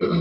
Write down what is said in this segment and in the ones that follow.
Good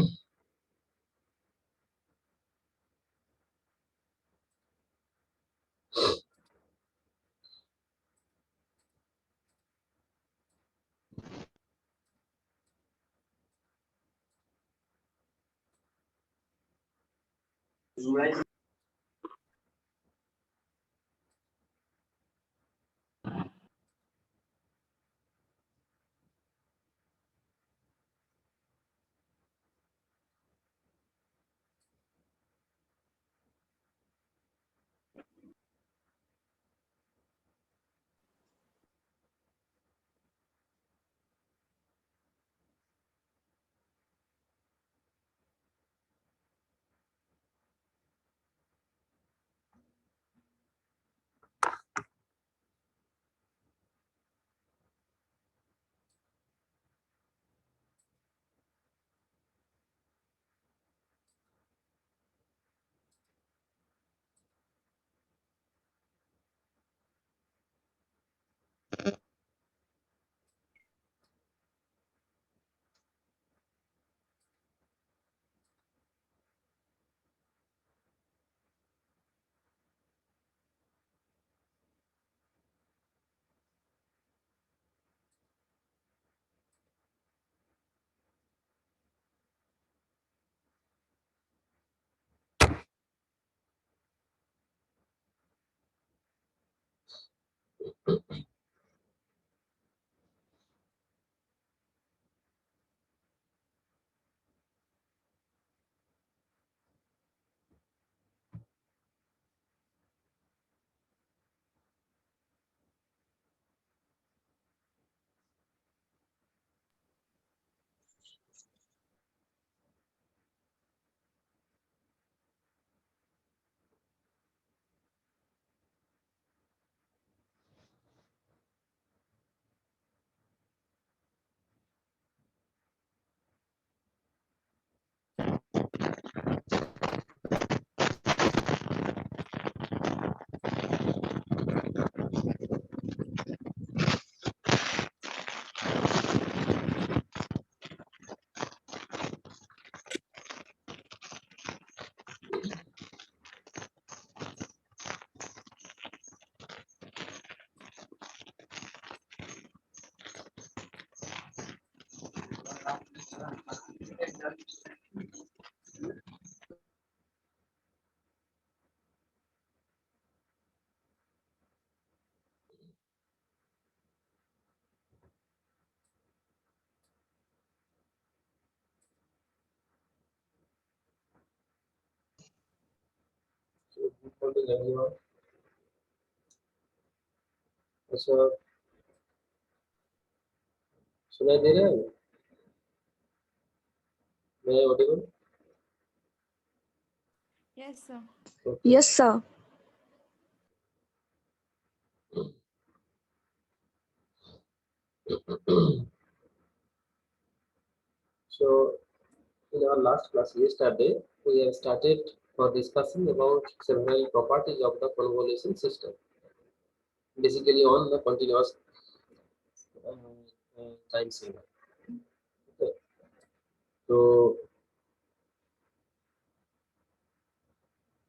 morning, everyone. अच्छा, सुनाई दे रहा है? मैं Audible? Yes, sir. Okay. Yes, sir. So, in our last class yesterday, we have started for discussing about several properties of the convolution system, basically on the continuous time signal. Okay. So,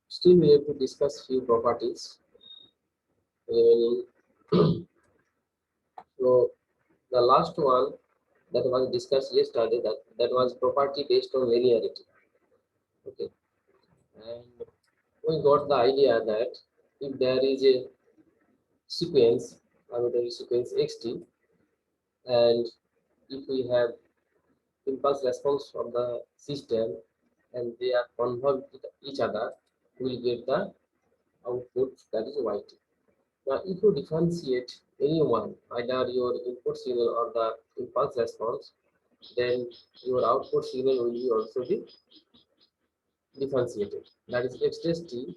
still we have to discuss few properties remaining. So, the last one that was discussed yesterday, that was property based on linearity. Okay, and we got the idea that if there is a sequence, arbitrary sequence xt, and if we have impulse response from the system and they are converged with each other, we will get the output that is yt. Now, if you differentiate any one, either your input signal or the impulse response, then your output signal will be also be differentiated. That is x dash t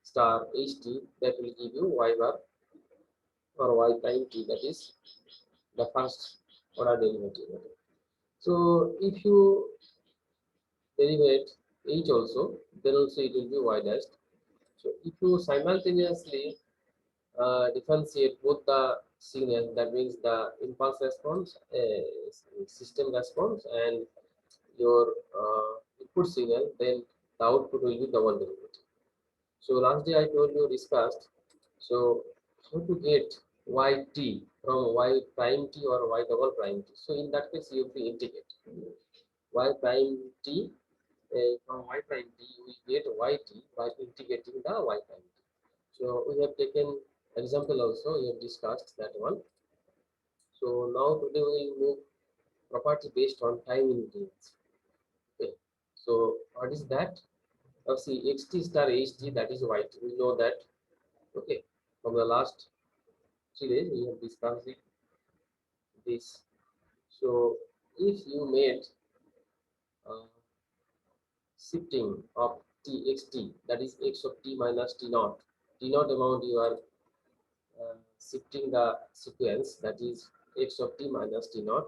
star ht, that will give you y bar or y prime t, that is the first order derivative. So if you derivate h also, then also it will be y dash. So if you simultaneously differentiate both the signal, that means the impulse response, system response, and your input signal, then the output will be double derivative. So last day I told you discussed. So how to get yt from y prime t or y double prime t. So in that case you have to integrate y prime t from y prime t we get yt by integrating the y prime t. So we have taken example also, we have discussed that one. So now today we will move property based on time invariance. Okay. So what is that? See xt star ht, that is yt. We know that. Okay. From the last 3 days we have discussed this. So if you made uh, shifting of txt, that is x of t minus t naught amount, you are shifting the sequence, that is x of t minus t naught.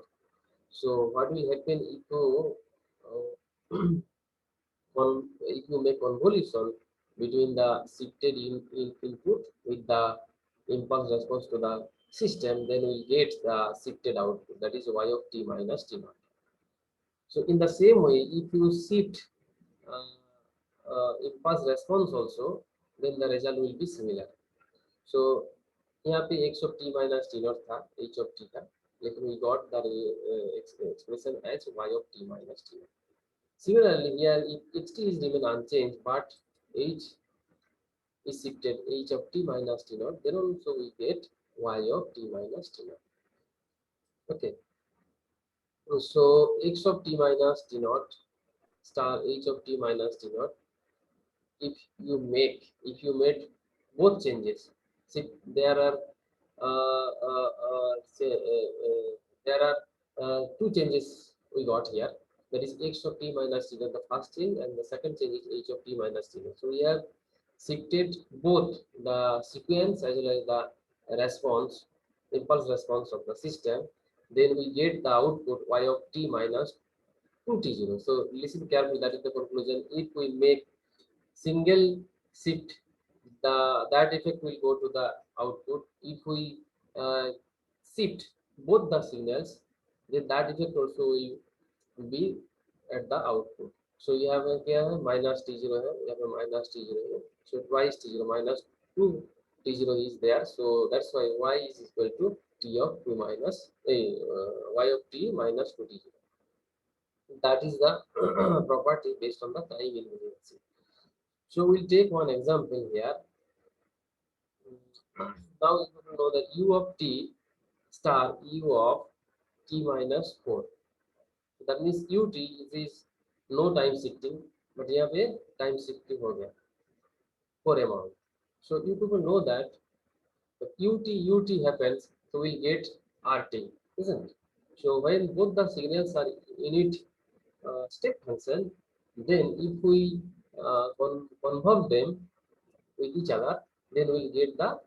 So what will happen if you if you make convolution between the shifted input with the impulse response to the system, then we'll get the shifted output, that is y of t minus t naught. So in the same way, if you shift impulse response also, then the result will be similar. So यहाँ पे x of t minus t naught था, h of t था, लेकिन we got the expression as y of t minus t naught. Similarly, here if xt is remain unchanged but h is shifted, h of t minus t naught, then also we get y of t minus t naught. Okay, so x of t minus t naught star h of t minus t naught, if you made both changes, see there are say there are two changes we got here, that is x of t minus t naught, the first change, and the second change is h of t minus t naught. So we have shifted both the sequence as well as the response, impulse response of the system, then we get the output y of t minus 2t0. So listen carefully, that is the conclusion. If we make single shift, the that effect will go to the output. If we shift both the signals, then that effect also will be at the output. So you have a here minus t0 here, you have a minus t0 here. So twice t0 minus 2 t0 is there. So that's why y is equal to t of 2 minus y of t minus 2 t0. That is the property based on the time invariance. So we'll take one example here. Now we have to know that u of t star u of t minus 4. So that means ut is no time shifting, but here पे time shifting हो गया for amount. So you people know that if ut happens, so we'll get rt, isn't it? So when both the signals are unit step function, then if we convert them with each other, then we'll get the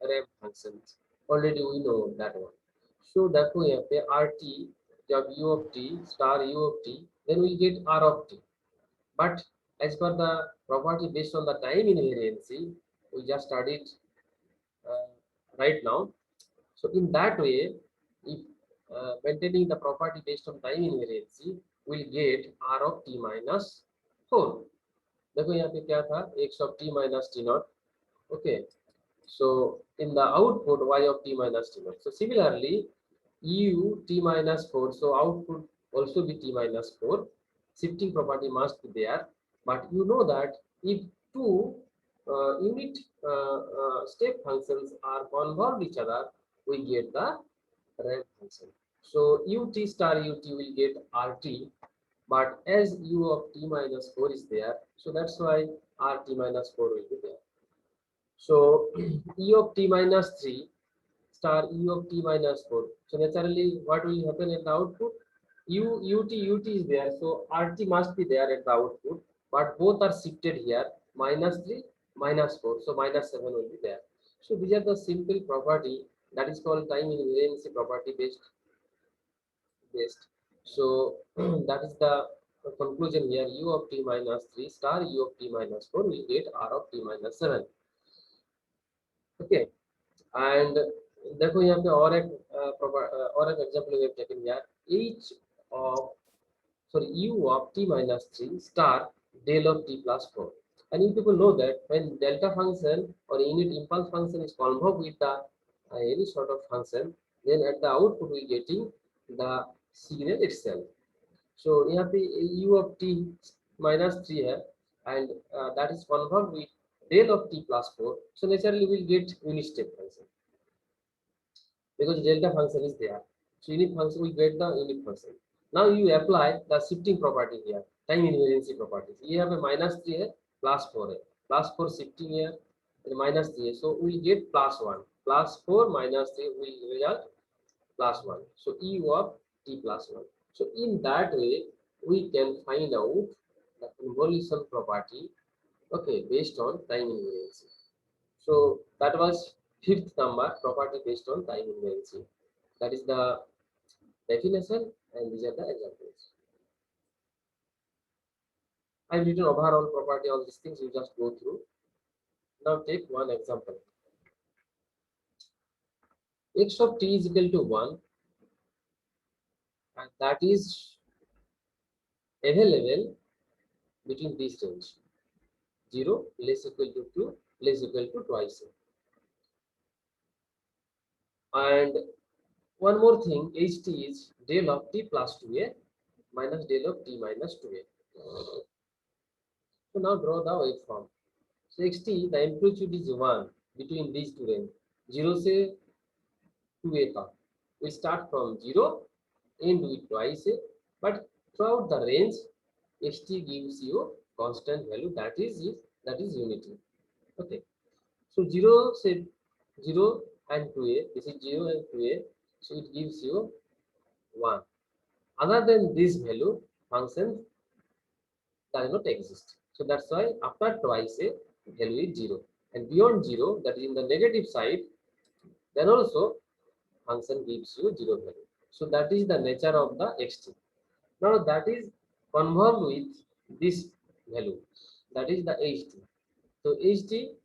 ramp functions. Already we know that one. So therefore यहाँ पे RT जब U of t star U of t, then we get R of t. But as per the property based on the time invariance, we just studied uh, right now. So in that way, if maintaining the property based on time invariance, we'll get R of t minus 4. देखो यहाँ पे क्या था, x of t minus t naught. Okay. So in the output y of t minus t naught. So similarly, u t minus 4. So output also be t minus 4. Shifting property must be there. But you know that if two unit step functions are convolved each other, we get the ramp function. So ut star ut will get rt. But as u of t minus 4 is there, so that's why rt minus 4 will be there. So e of t minus 3 star e of t minus 4. So naturally, what will happen in the output? Ut is there, so rt must be there at the output, but both are shifted here, minus 3, minus 4. So minus 7 will be there. So these are the simple property that is called time invariance property based. So that is the conclusion here. U of t minus 3 star u of t minus 4 will get r of t minus 7. Okay. And देखो यहाँ पे और एक example we have taken here, each of for u of t minus 3 star del of t plus 4. And you people know that when delta function or unit impulse function is convolved with the any sort of function, then at the output we getting the signal itself. So यहाँ पे u of t minus 3 है, and that is convolved with del of t plus 4. So naturally we will get unit step function because delta function is there. So unit function we get the unit function. Now you apply the shifting property here, time invariancy properties. You have a minus 3 है, plus 4 है, plus 4 shifting here, and minus 3 है. So we get plus 1, plus 4 minus 3 will result plus 1. So u of t plus 1. So in that way we can find out the convolution property, okay, based on time invariancy. So that was fifth number, property based on time invariancy. That is the definition, and these are the examples. I've written overall property, all these things you just go through. Now take one example. X of t is equal to 1, and that is available between these range 0 less equal to 2 less equal to twice. And one more thing, ht is del of t plus 2a minus del of t minus 2a. So now draw the waveform. So xt, the amplitude is 1 between these two range 0 से 2a तक. We start from 0, end with twice a, but throughout the range xt gives you constant value, that is unity. Okay, so 0 say 0 and 2a, this is 0 and 2a, so it gives you 1. Other than this value, function does not exist. So that's why after twice a, value is 0. And beyond 0, that is in the negative side, then also function gives you 0 value. So that is the nature of the xt. Now that is convolved with this value, that is the ht. So ht,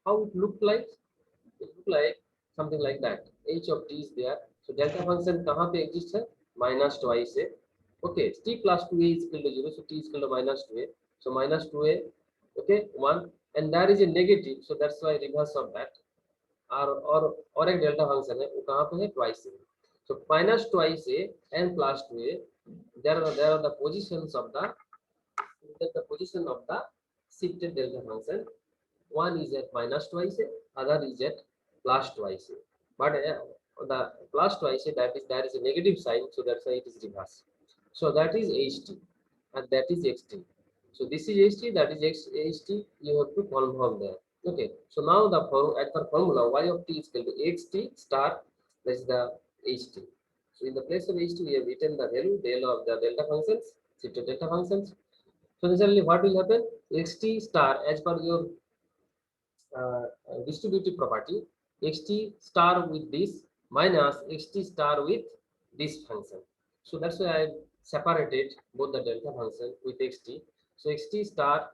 how it look like? It look like something like that. H of t is there. So delta function कहाँ पे exist है? Minus twice a. Okay, t plus 2a is equal to 0. So t is equal to minus 2a. So minus 2a, okay, 1. And there is a negative. So that's why reverse of that. और एक delta function है, वो कहाँ पे है? Twice a. So minus twice a and plus 2a. There are the positions of the shifted delta function. One is at minus twice a, other is at plus twice a. But the plus twice a, there is a negative sign, so that's why it is reverse. So that is ht, and that is xt. So this is ht, that is ht. You have to convolve there. Okay. So now the formula y of t is equal to xt star, that is the ht. So in the place of ht, we have written the value del of the delta functions, shifted delta functions. So essentially, what will happen? Xt star, as per your distributive property, xt star with this minus xt star with this function. So that's why I separated both the delta function with xt. So xt star,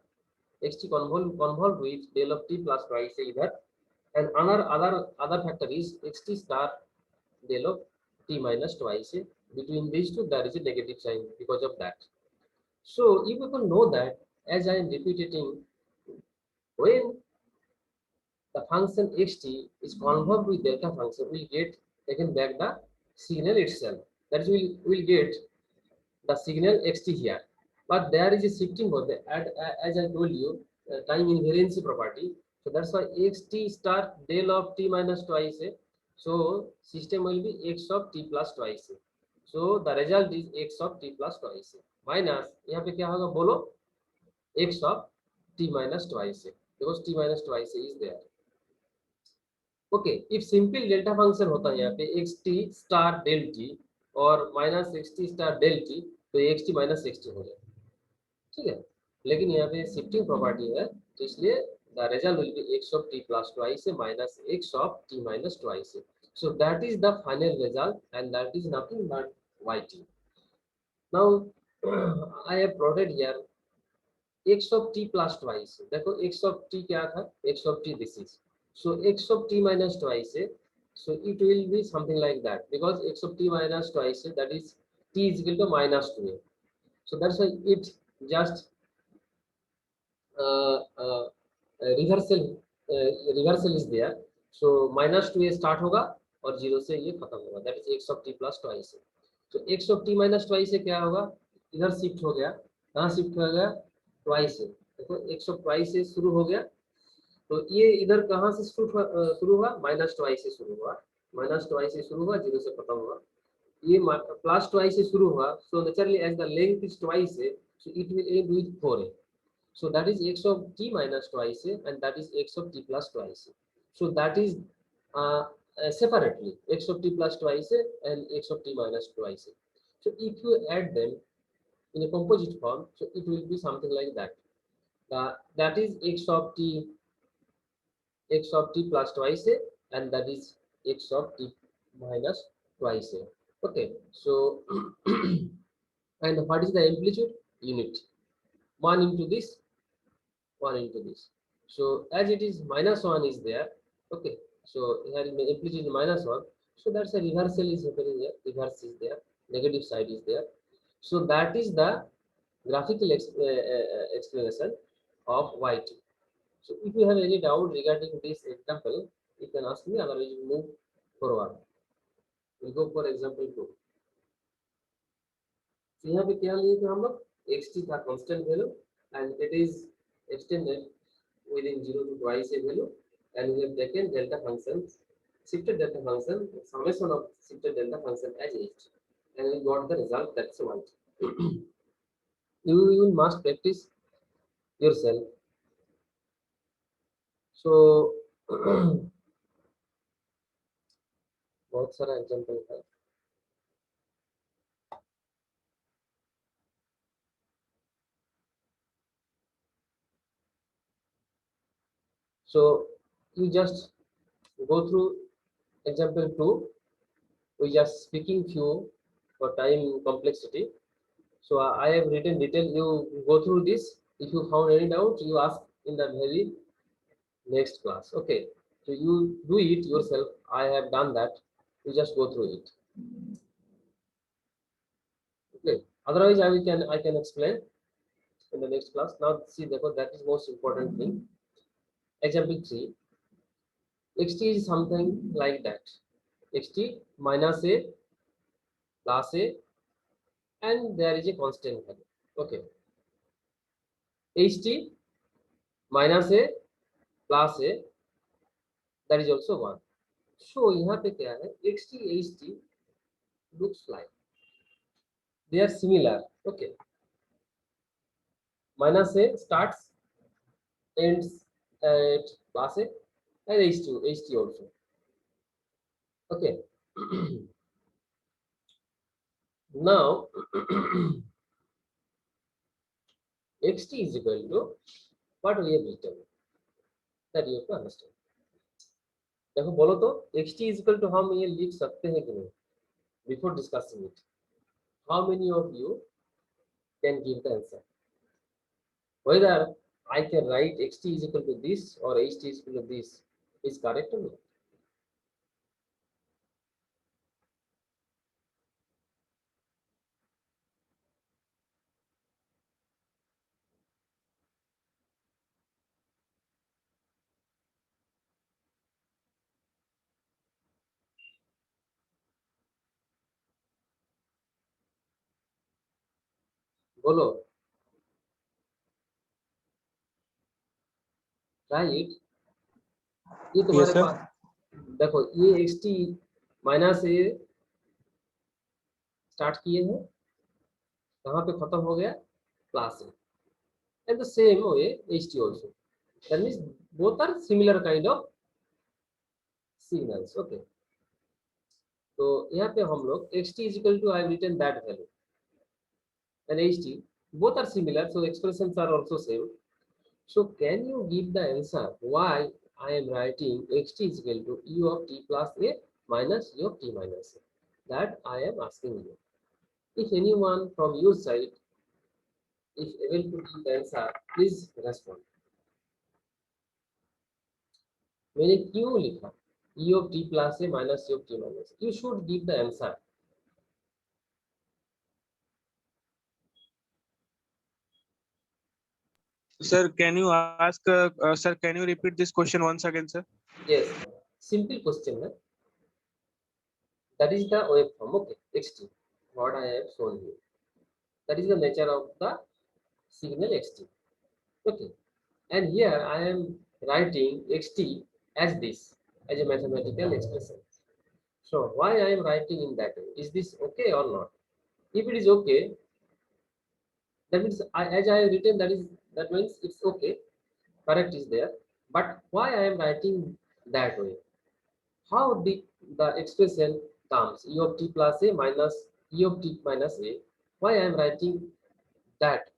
xt convolved with del of t plus twice either, and other factor is xt star del of t minus twice. Between these two, there is a negative sign because of that. So you people know that, as I am repeating, when the function xt is convolved with delta function, we get taken back the signal itself. That is, we'll get the signal xt here. But there is a shifting of the, as I told you, time invariancy property. So that's why xt star del of t minus twice a. So system will be x of t plus twice a. So the result is x of t plus twice a minus, यहाँ पे क्या होगा बोलो, x of t minus twice a, because t minus twice a is there. Okay, if simple delta function होता है यहाँ पे xt star del t और minus xt star del t, तो xt माइनस xt हो जाए, ठीक है. लेकिन यहाँ पे शिफ्टिंग प्रॉपर्टी है, तो इसलिए the result will be x of t plus twice minus x of t minus twice. So that is the final result and that is nothing but yt. Now I have plotted here x of t plus twice. देखो x of t क्या था, x of t this is. So x of t minus twice, so it will be something like that, because x of t minus twice, that is t is equal to minus 2a. So that's why it just uh, uh, reversal reversal is there. So -2a start होगा और 0 से ये खत्म होगा, that is x of t plus twice a. तो x of t minus twice a क्या होगा, इधर शिफ्ट हो गया, कहाँ शिफ्ट हो गया, twice a. देखो x of twice a शुरू हो गया, तो ये इधर कहाँ से शुरू हुआ, -2 से शुरू हुआ, -2 से शुरू हुआ, 0 से खत्म हुआ. ये +2 से शुरू हुआ, so naturally as the length is twice a, so it will end with 4a. So that is x of t minus twice a, and that is x of t plus twice a. So that is separately x of t plus twice a and x of t minus twice a. So if you add them in a composite form, so it will be something like that. That is x of t plus twice a, and that is x of t minus twice a. Okay, so and what is the amplitude? Unit. 1 into this, 1 into this. So as it is -1 is there, okay, so here the amplitude is -1, so that's a reversal is happening here, reverse is there, negative side is there. So that is the graphical explanation of yt. So if you have any doubt regarding this example, you can ask me, otherwise we move forward. We'll go for example 2. So यहाँ पे क्या लिए थे हम लोग, xt था constant value and it is extended within 0 to twice a value, and we have taken delta function, shifted delta function, summation of shifted delta function as h, and we got the result, that's one. You must practice yourself. So बहुत सारा example है. So you just go through example 2. We just speaking few for time complexity. So I have written detail. You go through this. If you found any doubt, you ask in the very next class. Okay. So you do it yourself. I have done that. You just go through it. Okay. Otherwise, I can explain in the next class. Now see, therefore, that is most important thing. Example 3. xt is something like that. xt minus a plus a, and there is a constant value. Okay. ht minus a plus a, that is also 1. So यहाँ पे क्या है, xt ht looks like they are similar. Okay. Minus a starts, ends at plus a, and ht also. Okay. Now xt is equal to what we have written, that you have to understand. देखो बोलो तो xt is equal to हम ये लिख सकते हैं कि नहीं, before discussing it. How many of you can give the answer? Whether I can write xt is equal to this or ht is equal to this is correct or not? बोलो, right. ये तुम्हारे पास देखो, ये xt minus ए start किए हैं, कहाँ पे खत्म हो गया, plus A, and the same way ht also. That means both are similar kind of signals. Okay. तो यहाँ पे हम लोग xt is equal to I have written that value and ht, both are similar, so expressions are also same. So can you give the answer why I am writing xt is equal to u of t plus a minus u of t minus a? That I am asking you. If anyone from your side is able to give the answer, please respond. मैंने क्यों लिखा u of t plus a minus u of t minus a? You should give the answer. Sir, can you ask, sir, can you repeat this question once again, sir? Yes, simple question. That is the waveform. Okay, xt. What I have shown you. That is the nature of the signal xt. Okay, and here I am writing xt as this, as a mathematical expression. So why I am writing in that way? Is this okay or not? If it is okay, that means as I have written, that means it's okay. Correct is there. But why I am writing that way? How the expression comes e of t plus a minus e of t minus a? Why I am writing that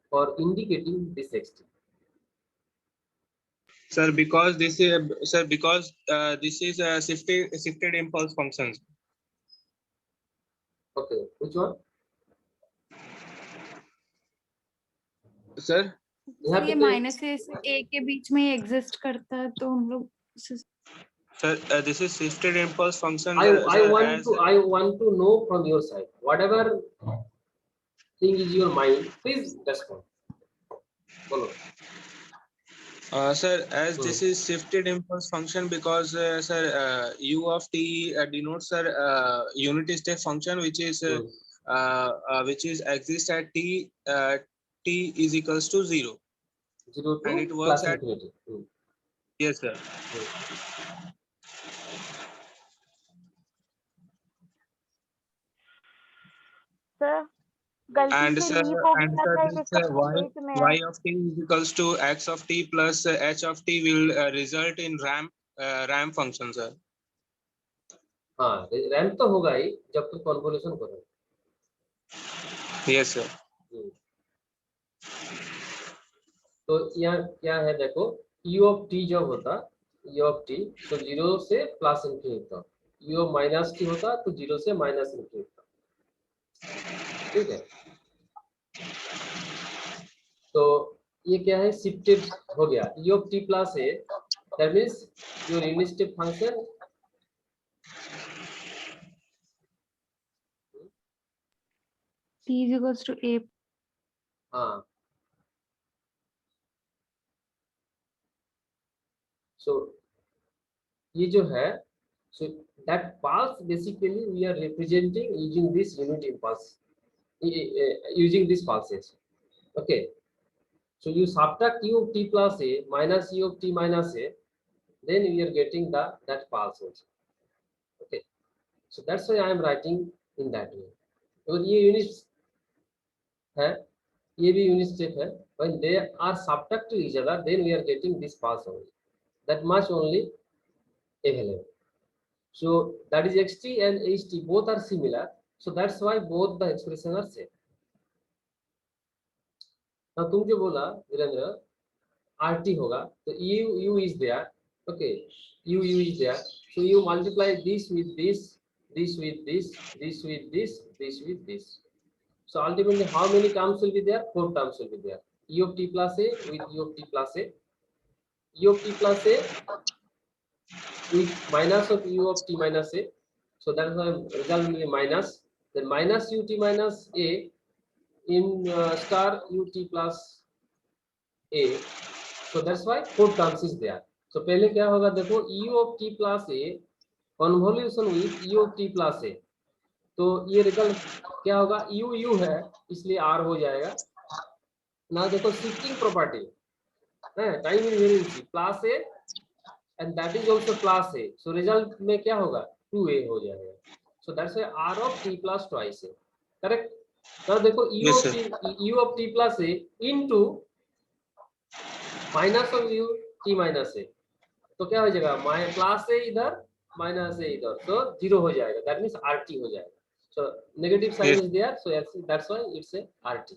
for indicating this xt? Sir, because this is, sir, because this is a shifted impulse functions. Okay, which one? Sir, यहाँ sir पे ये तो minus से ए के बीच में exist करता है तो हम लोग sir, this is shifted impulse function, I sir, want as to know from your side. Whatever thing is your mind, please respond. Follow. sir, as Hmm. this is shifted impulse function, because sir, u of t denotes, sir, unit step function, Hmm. which is exists at t is equals to 0, 0 and to it works plus at, infinity. Hmm. yes, sir. Hmm. Sir गलती And से sir, leap हो and गया sir, था this इसका y बीच में y of t is equals to x of t plus h of t will result in ramp function, sir. हाँ, ramp तो होगा ही जब तुम कॉन्वोल्यूशन करो. Yes, sir. तो यहाँ क्या है देखो, u of t जब होता u of t तो 0 से प्लस इंफिनिटी तक, u of माइनस t होता तो 0 से माइनस इंफिनिटी तक. ठीक है, तो ये क्या है, शिफ्टेड हो गया. u of t plus a, that means your unit step function t is equals to a. हाँ. सो ये जो है, so that pulse basically we are representing using this unit impulse, using these pulses. Okay, so you subtract u of t plus a minus u of t minus a, then we are getting that pulse also. Okay, so that's why I am writing in that way. because ये units है, ये भी unit step है, when they are subtract to each other, then we are getting this pulse only. That much only available. So that is xt and ht both are similar, so that's why both the expression are same. Now तुम जो बोला Virendra rt होगा, तो u is there. Okay, u is there, so you multiply this with this, this with this, this with this, this with this. So ultimately how many terms will be there? 4 terms will be there. U of t plus a with u of t plus a, u of t plus a with minus of u of t minus a. So that is why result will be minus. Then minus ut minus a in star ut plus a. So that's why 4 terms is there. So पहले क्या होगा देखो, u of t plus a convolution with u of t plus a. तो ये result क्या होगा, u है इसलिए r हो जाएगा ना. देखो शिफ्टिंग प्रॉपर्टी है, time invariancy plus a and that is also plus a, so result में क्या होगा 2a हो जाएगा. So that's why r of t plus twice a. Correct. Now देखो Yes, sir. u of t plus a into minus of u t minus a, तो क्या हो जाएगा, प्लस a इधर माइनस a इधर, so 0 हो जाएगा. That means rt हो जाएगा. So negative sign Yes. is there, so that's why it's a rt.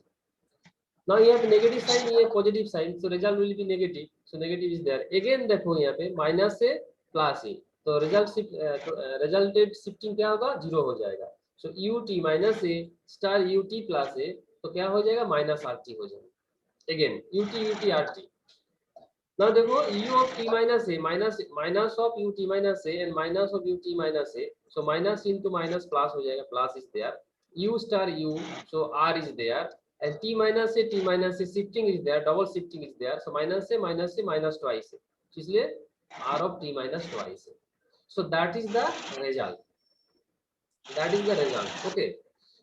Now you have negative sign, ये positive sign, so result will be negative. So negative is there. Again देखो यहाँ पे minus से plus a, तो resulted shifting क्या होगा, 0 हो जाएगा. So ut minus a star ut plus a, तो क्या हो जाएगा, minus rt हो जाएगा. Again ut rt. Now देखो u of t minus a minus of ut minus a and minus of ut minus a, so minus into minus plus हो जाएगा, plus is there. U star u, so r is there. and t minus a shifting is there, double shifting is there, so minus a minus twice a, इसलिए r of t minus twice a. So that is the result. That is the result. Okay.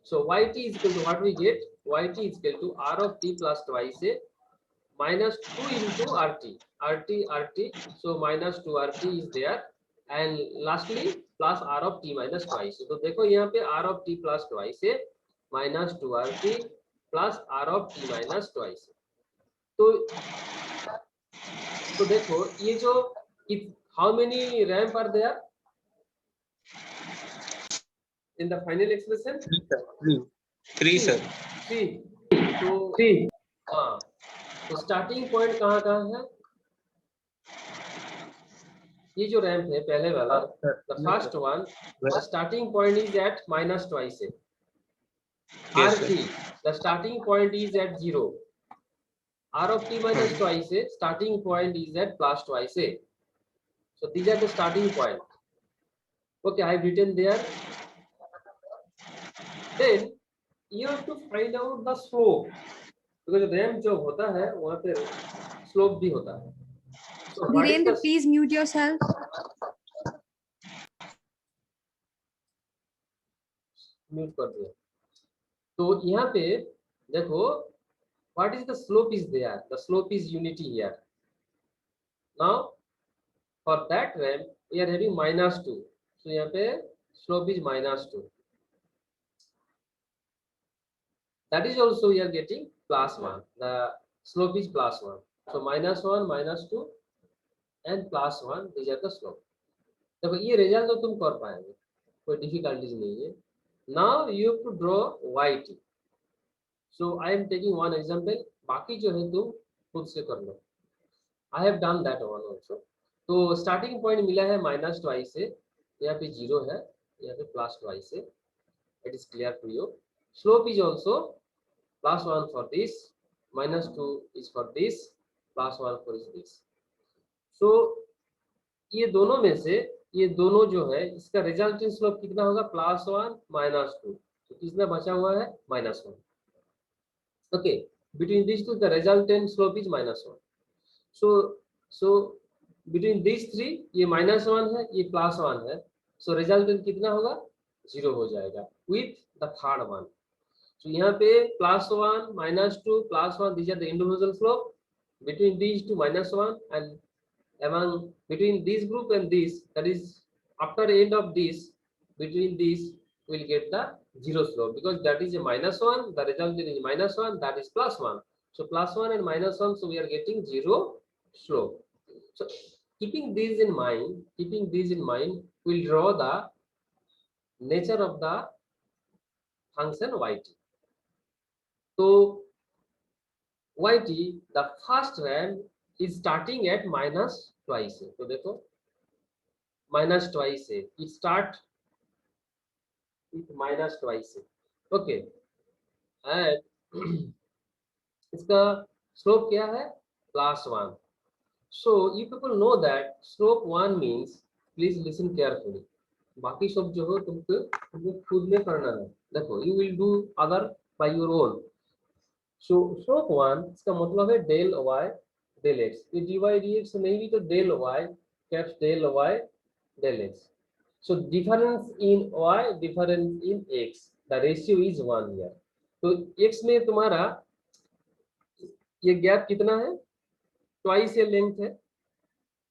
So yt is equal to what we get? Yt is equal to r of t plus twice a minus 2 into rt. So minus 2 rt is there, and lastly plus r of t minus twice. तो देखो यहाँ पे r of t plus twice a minus 2 rt plus r of t minus twice. तो देखो ये जो how many ramp are there in the final expression? Three, sir. 3. तो हाँ, तो स्टार्टिंग पॉइंट कहाँ है? ये जो रैंप है पहले वाला, the first one, the starting point is at minus twice a. Yes, rt, the starting point is at 0. r of t minus twice a, starting point is at plus twice a. So these are the starting point. Okay, I have written there. Then you have to find out the slope, because ramp जो होता है वहाँ पे slope भी होता है. So what is Virendra, the please mute yourself. Mute कर दिया. तो यहाँ पे देखो what is the slope is there, the slope is unity here. Now for that ramp we are having minus 2, so यहाँ पे slope is minus 2. That is also we are getting plus 1, the slope is plus 1. So minus 1 minus 2 and plus 1, these are the slope. देखो ये result तो तुम कर पाएंगे, कोई difficulties नहीं है. Now you have to draw yt. So I am taking one example, बाकी जो है तुम खुद से कर लो. I have done that one also. तो स्टार्टिंग पॉइंट मिला है minus twice a, यहाँ पे 0 है, यहाँ पे plus twice a. It is clear to you. Slope is also plus 1 for this, minus 2 is for this, plus 1 for this. So ये दोनों में से ये दोनों जो है इसका रिजल्टेंट स्लोप कितना होगा? Plus 1 minus 2. तो कितना बचा हुआ है? Minus 1. Okay, between this two the resultant slope is minus 1. So between this three ये माइनस 1 है, ये प्लस 1 है. सो रिजल्टेंट कितना होगा? 0 हो जाएगा with the third one. So यहाँ पे plus 1 minus 2 plus 1, these are the individual slope. Between these two minus 1, and among between this group and this, that is after end of this, between these we'll get the 0 slope, because that is a minus 1, the result is minus 1, that is plus 1. So plus 1 and minus 1, so we are getting 0 slope. So keeping these in mind, we'll draw the nature of the function yt. So yt, the first ramp is starting at minus twice a. तो देखो minus twice a, it start with minus twice a. Okay, and इसका slope क्या है? plus 1. So you people know that slope 1 means, please listen carefully. बाकी सब जो हो तुमको खुद में करना है. देखो you will do other by your own. So slope 1 इसका मतलब है del y del x. ये dy dx नहीं भी तो del y caps del y del x. So difference in y, difference in x, the ratio is 1 here. तो x में तुम्हारा ये गैप कितना है? ट्वाइस ये लेंथ है.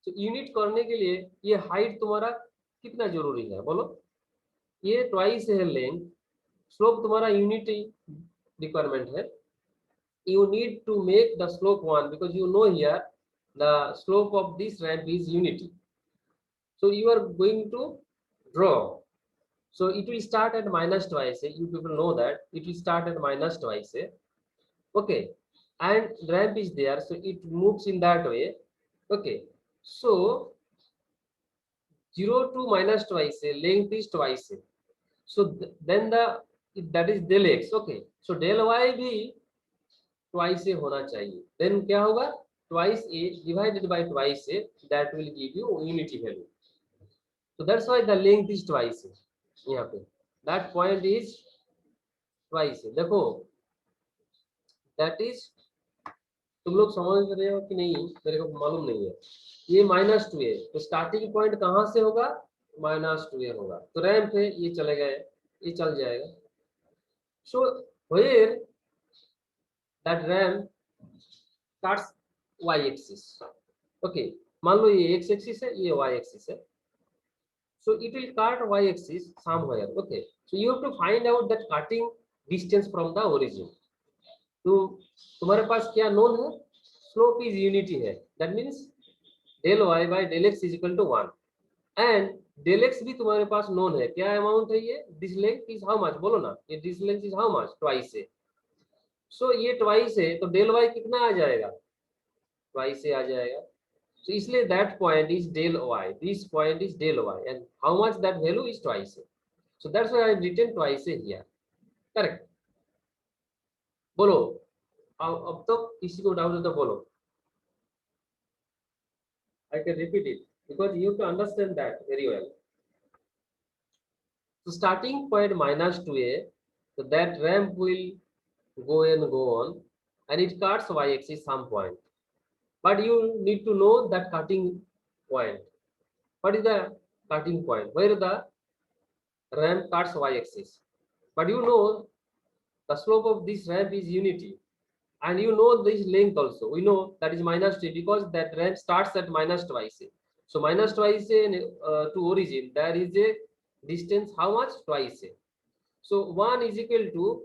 तो यूनिट करने के लिए ये हाइट तुम्हारा कितना जरूरी है बोलो? ये ट्वाइस है लेंथ. स्लोप तुम्हारा यूनिटी रिक्वायरमेंट है. You need to make the slope 1, because you know here the slope of this ramp is unity. So you are going to draw. So it will start at minus twice a. You people know that it will start at minus twice a. Okay, and ramp is there, so it moves in that way. Okay, so 0 to minus twice a, length is twice a. So then that is del x. Okay, so del y भी twice a होना चाहिए. Then क्या होगा? Twice a divided by twice a, that will give you unity value. So that's why the length is twice a. यहाँ पे that point is twice a. देखो that is, तुम लोग समझ रहे हो कि नहीं मेरे को मालूम नहीं है। ये -2a, तो स्टार्टिंग पॉइंट कहाँ से होगा, -2a होगा, तो रैंप है, ये चले गए, ये चल जाएगा। So where that ramp starts y axis, okay, मान लो ये x axis है, ये y axis है, so it will cut y axis somewhere, okay, so you have to find out that cutting distance from the origin। तो तुम्हारे पास क्या known है, स्लोप इज यूनिटी है, that means del y by del x is equal to 1, and del x भी तुम्हारे पास known है, क्या amount है ये, this length is how much, बोलो ना, ये this length is how much, twice है, सो ये ट्वाइस है, तो डेल y कितना आ जाएगा, ट्वाइस से आ जाएगा, so इसलिए that point is del y, this point is del y, and how much that value is twice, so that's why I written twice here, correct। बोलो, अब तो किसी को डाउट है तो बोलो, I can repeat it because you have to understand that very well। so starting point -2a, so that ramp will go and go on, and it cuts y axis some point, but you need to know that cutting point. What is the cutting point, where the ramp cuts y axis, but you know the slope of this ramp is unity, and you know this length also, we know that is -2 because that ramp starts at -2a, so -2a to origin there is a distance how much, twice a, so 1 is equal to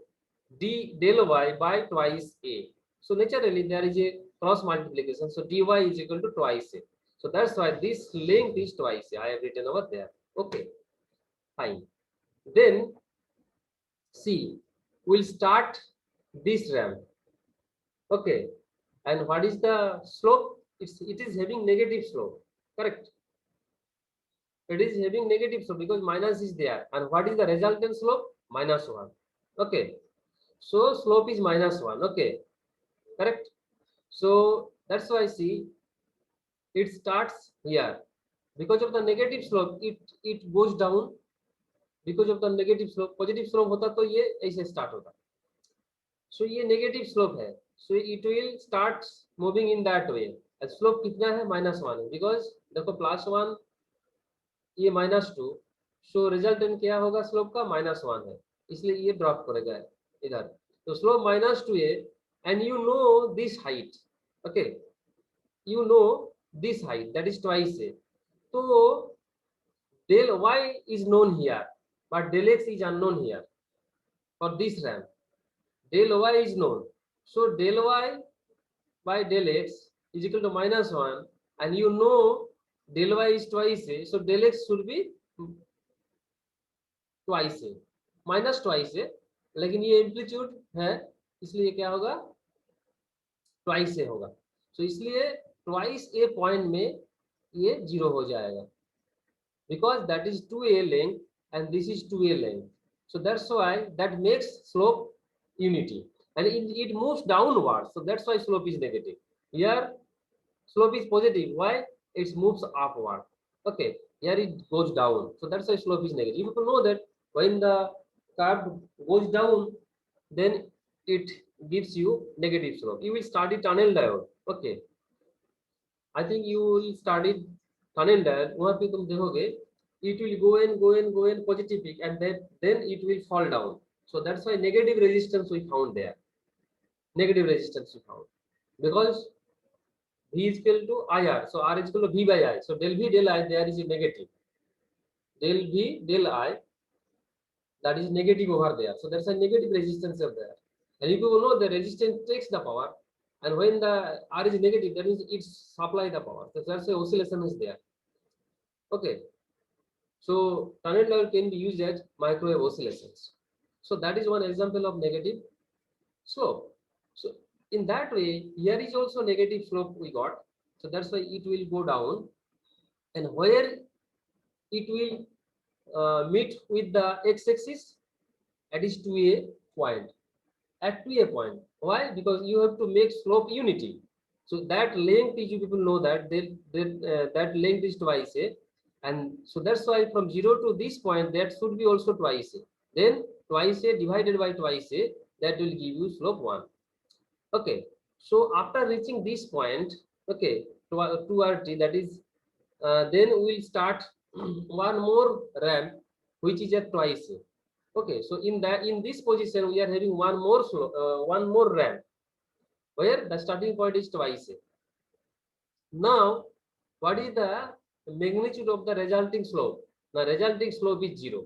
d del y by twice a, so naturally there is a cross multiplication, so dy is equal to twice a, so that's why this length is twice a, I have written over there, okay, fine, then see, we'll start this ramp, okay, and what is the slope, it is having negative slope, correct, it is having negative slope because minus is there, and what is the resultant slope, -1, okay, so slope is -1, okay, correct, so that's why see it starts here, because of the negative slope it goes down, because of the negative slope, positive slope होता तो ये ऐसे start होता, सो ये negative slope है, so it will start moving in that way, slope कितना है, -1 है, बिकॉज देखो +1 ये -2, सो रिजल्टेंट क्या होगा स्लोप का, -1 है, इसलिए ये ड्रॉप करेगा इधर, तो slope -2a, and you know this height, okay, you know this height, that is twice a, so del y is known here but del x is unknown here for this ramp, del y is known, so del y by del x is equal to -1, and you know del y is twice a, so del x should be twice a, minus twice a, लेकिन ये amplitude है इसलिए क्या होगा, twice ए होगा, so इसलिए twice ए point में ये 0 हो जाएगा, because that is 2a length and this is 2a length, so that's why that makes slope unity, and it moves downwards, so that's why slope is negative, here slope is positive, why, it moves upward, okay, here it goes down, so that's why slope is negative. You have to know that when the curve goes down then it gives you negative slope, you will study tunnel diode, okay, I think you will study tunnel diode, वहां पे तुम देखोगे it will go and positive peak, and then it will fall down, so that's why negative resistance we found there, negative resistance we found, because v is equal to ir, so r is equal to v by I, so del v del I there is a negative, del v del I that is negative over there, so there's a negative resistance over there, and if you know the resistance takes the power, and when the r is negative that means it supply the power, so that's why oscillation is there, okay, so tunnel diode can be used as microwave oscillations, so that is one example of negative slope, so in that way here is also negative slope we got, so that's why it will go down, and where it will meet with the x-axis, that is 2a point, at 2a point, why, because you have to make slope unity, so that length is, you people know that that length is twice a, and so that's why from 0 to this point that should be also twice a, then twice a divided by twice a, that will give you slope 1, Okay, so after reaching this point, okay, to our t, that is, then we'll start one more ramp, which is at twice a. Okay, so in this position we are having one more ramp where the starting point is twice a. Now, what is the magnitude of the resulting slope? The resulting slope is 0.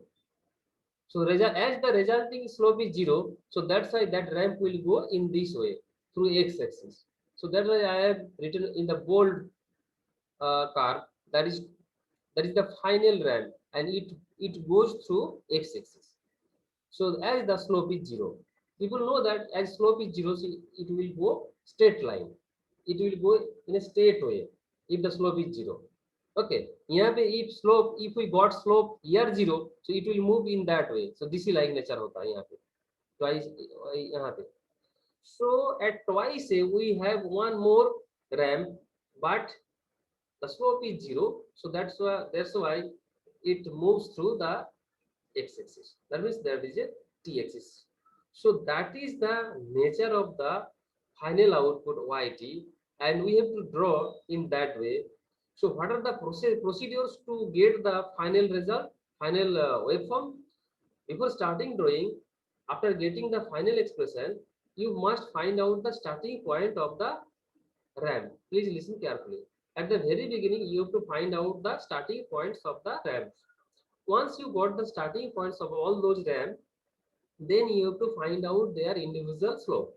So as the resulting slope is 0, so that's why that ramp will go in this way through x-axis. So that's why I have written in the bold curve, that is the final ramp, and it goes through x-axis. So as the slope is 0, people know that as slope is 0, so it will go straight line. It will go in a straight way if the slope is 0. Okay, यहाँ पे if we got slope here 0, so it will move in that way. So this is like nature होता है यहाँ पे twice यहाँ पे. So at twice we have one more ramp, but the slope is 0. So that's why it moves through the x-axis. That means there is a t-axis. So that is the nature of the final output yt, and we have to draw in that way. So what are the procedures to get the final result, final waveform? Before starting drawing, after getting the final expression, you must find out the starting point of the ramp. Please listen carefully. At the very beginning, you have to find out the starting points of the ramp. Once you got the starting points of all those ramps, then you have to find out their individual slope.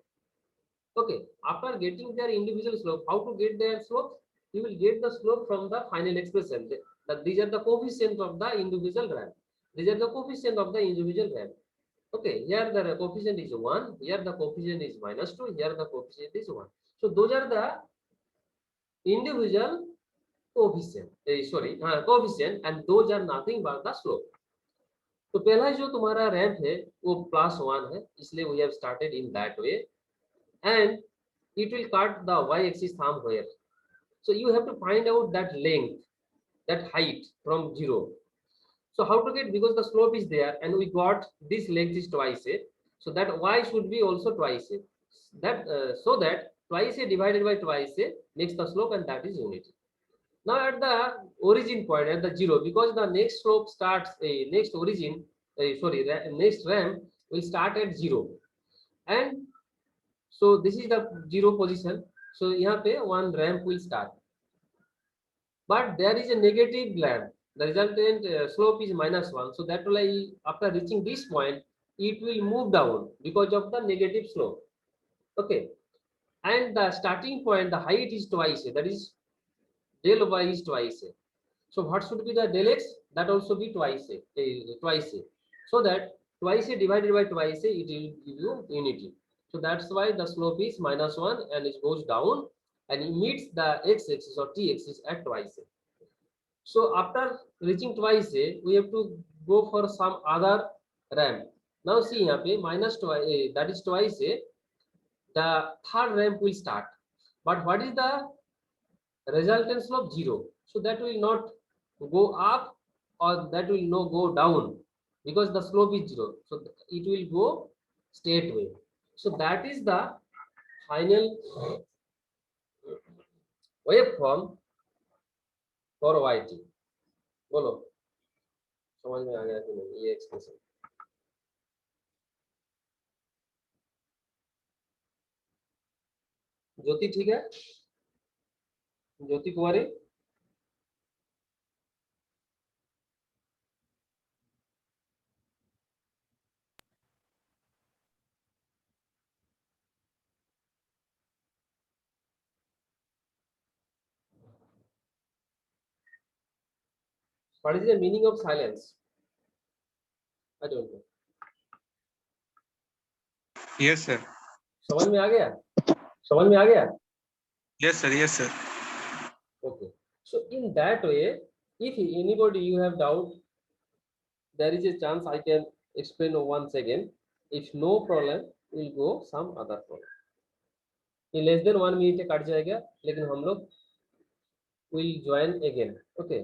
Okay, after getting their individual slope, how to get their slope? You will get the slope from the final expression. These are the coefficients of the individual ramp. These are the coefficient of the individual ramp. Okay, here the coefficient is 1, here the coefficient is -2, here the coefficient is 1. So those are the individual coefficient, coefficient, and those are nothing but the slope. तो पहला जो तुम्हारा ramp है वो +1 है, इसलिए we have started in that way, and it will cut the y-axis somewhere. So you have to find out that length, that height from 0. So how to get, because the slope is there and we got this length is twice a, so that y should be also twice a. So that twice a divided by twice a makes the slope, and that is unity. Now at the origin point, at the 0, because the next slope starts next ramp will start at 0, and so this is the 0 position. So यहाँ पे one ramp will start, but there is a negative ramp. The resultant slope is -1. So that will, after reaching this point, it will move down because of the negative slope. Okay, and the starting point, the height is twice a, that is del y is twice a. So what should be the del x? That also be twice a, so that twice a divided by twice a, it will give you unity. So that's why the slope is -1 and it goes down and it meets the x-axis or t-axis at twice a. So after reaching twice a, we have to go for some other ramp. Now see here, that is twice a, the third ramp will start. But what is the resultant slope? 0. So that will not go up or that will not go down because the slope is 0. So it will go straight way. So that is the final waveform for yt. बोलो समझ में आ गया कि नहीं ये expression? ज्योति ठीक है? ज्योति कुमारी? What is the meaning of silence? I don't know. Yes, sir. समझ में आ गया? समझ में आ गया? Yes, sir. Yes, sir. Okay. So in that way, if anybody you have doubt, there is a chance I can explain once again. If no problem, we'll go some other problem. In less than 1 minute cut जाएगा, लेकिन हम लोग will join again. Okay.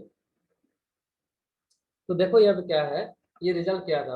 तो देखो यहाँ पे क्या है, ये रिजल्ट क्या था,